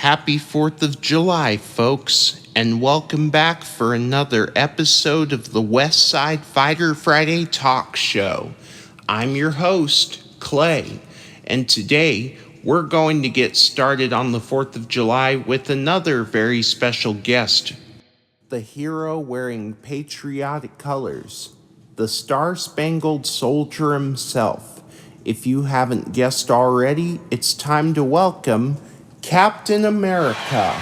Happy 4th of July, folks, and welcome back for another episode of the Westside Fighter Friday Talk Show. I'm your host, Clay, and today we're going to get started on the 4th of July with another very special guest. The hero wearing patriotic colors, the Star-Spangled Soldier himself. If you haven't guessed already, it's time to welcome Captain America.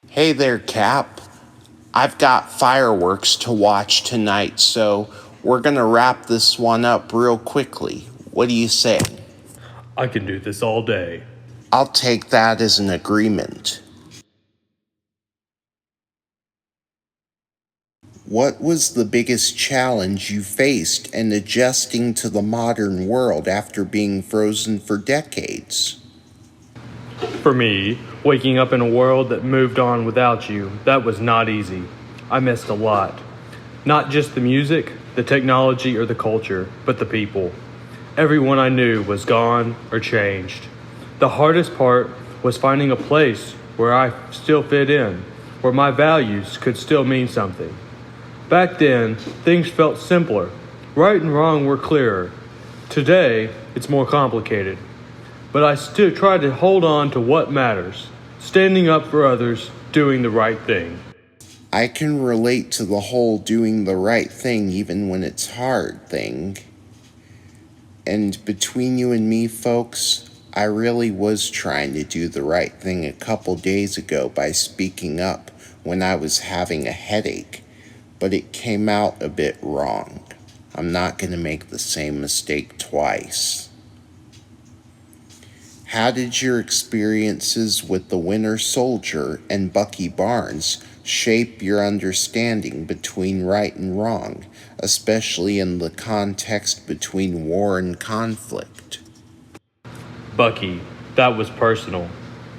Hey there, Cap. I've got fireworks to watch tonight, so we're gonna wrap this one up real quickly. What do you say? I can do this all day. I'll take that as an agreement. What was the biggest challenge you faced in adjusting to the modern world after being frozen for decades? For me, waking up in a world that moved on without you, that was not easy. I missed a lot. Not just the music, the technology, or the culture, but the people. Everyone I knew was gone or changed. The hardest part was finding a place where I still fit in, where my values could still mean something. Back then, things felt simpler. Right and wrong were clearer. Today, it's more complicated. But I still try to hold on to what matters, standing up for others, doing the right thing. I can relate to the whole doing the right thing even when it's hard thing. And between you and me, folks, I really was trying to do the right thing a couple days ago by speaking up when I was having a headache, but it came out a bit wrong. I'm not going to make the same mistake twice. How did your experiences with the Winter Soldier and Bucky Barnes shape your understanding between right and wrong, especially in the context between war and conflict? Bucky, that was personal.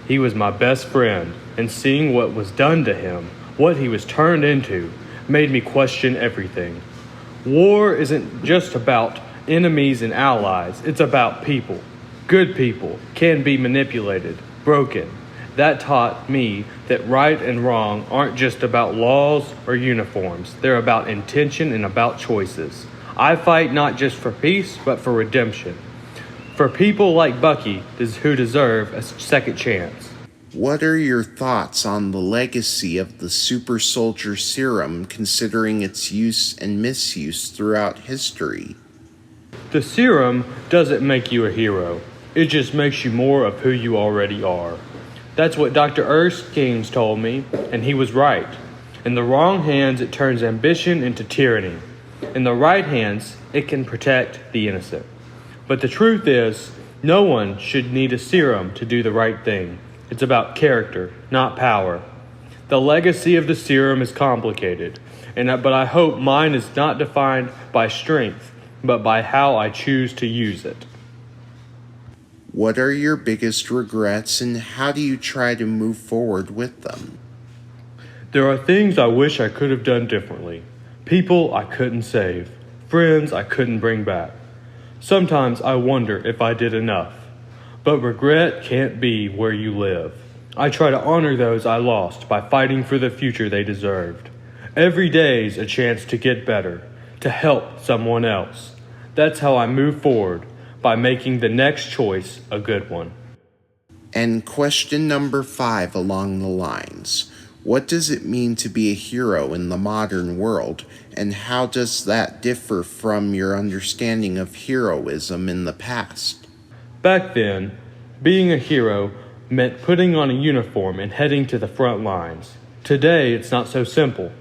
He was my best friend, and seeing what was done to him, what he was turned into, made me question everything. War isn't just about enemies and allies, it's about people. Good people can be manipulated, broken. That taught me that right and wrong aren't just about laws or uniforms. They're about intention and about choices. I fight not just for peace, but for redemption. For people like Bucky who deserve a second chance. What are your thoughts on the legacy of the super soldier serum, considering its use and misuse throughout history? The serum doesn't make you a hero. It just makes you more of who you already are. That's what Dr. Erskine told me, and he was right. In the wrong hands, it turns ambition into tyranny. In the right hands, it can protect the innocent. But the truth is, no one should need a serum to do the right thing. It's about character, not power. The legacy of the serum is complicated, but I hope mine is not defined by strength, but by how I choose to use it. What are your biggest regrets, and how do you try to move forward with them? There are things I wish I could have done differently. People I couldn't save. Friends I couldn't bring back. Sometimes I wonder if I did enough. But regret can't be where you live. I try to honor those I lost by fighting for the future they deserved. Every day's a chance to get better, to help someone else. That's how I move forward, by making the next choice a good one. And question number 5 along the lines. What does it mean to be a hero in the modern world, and how does that differ from your understanding of heroism in the past? Back then, being a hero meant putting on a uniform and heading to the front lines. Today, it's not so simple.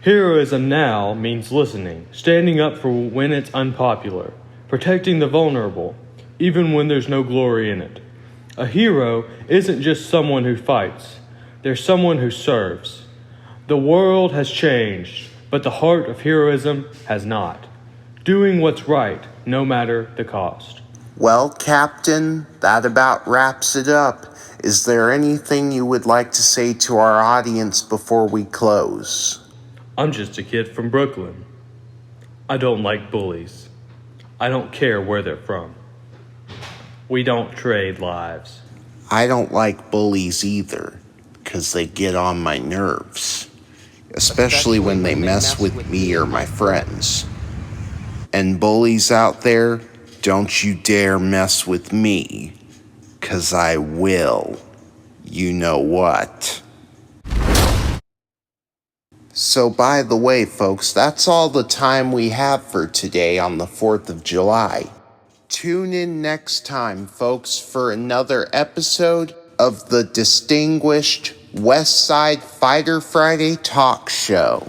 Heroism now means listening, standing up for when it's unpopular, protecting the vulnerable, even when there's no glory in it. A hero isn't just someone who fights. They're someone who serves. The world has changed, but the heart of heroism has not. Doing what's right, no matter the cost. Well, Captain, that about wraps it up. Is there anything you would like to say to our audience before we close? I'm just a kid from Brooklyn. I don't like bullies. I don't care where they're from. We don't trade lives. I don't like bullies either, 'cause they get on my nerves. Especially when they mess with me or my friends. And bullies out there, don't you dare mess with me, 'cause I will. You know what. So by the way, folks, that's all the time we have for today on the 4th of July. Tune in next time, folks, for another episode of the distinguished Westside Fighter Friday Talk Show.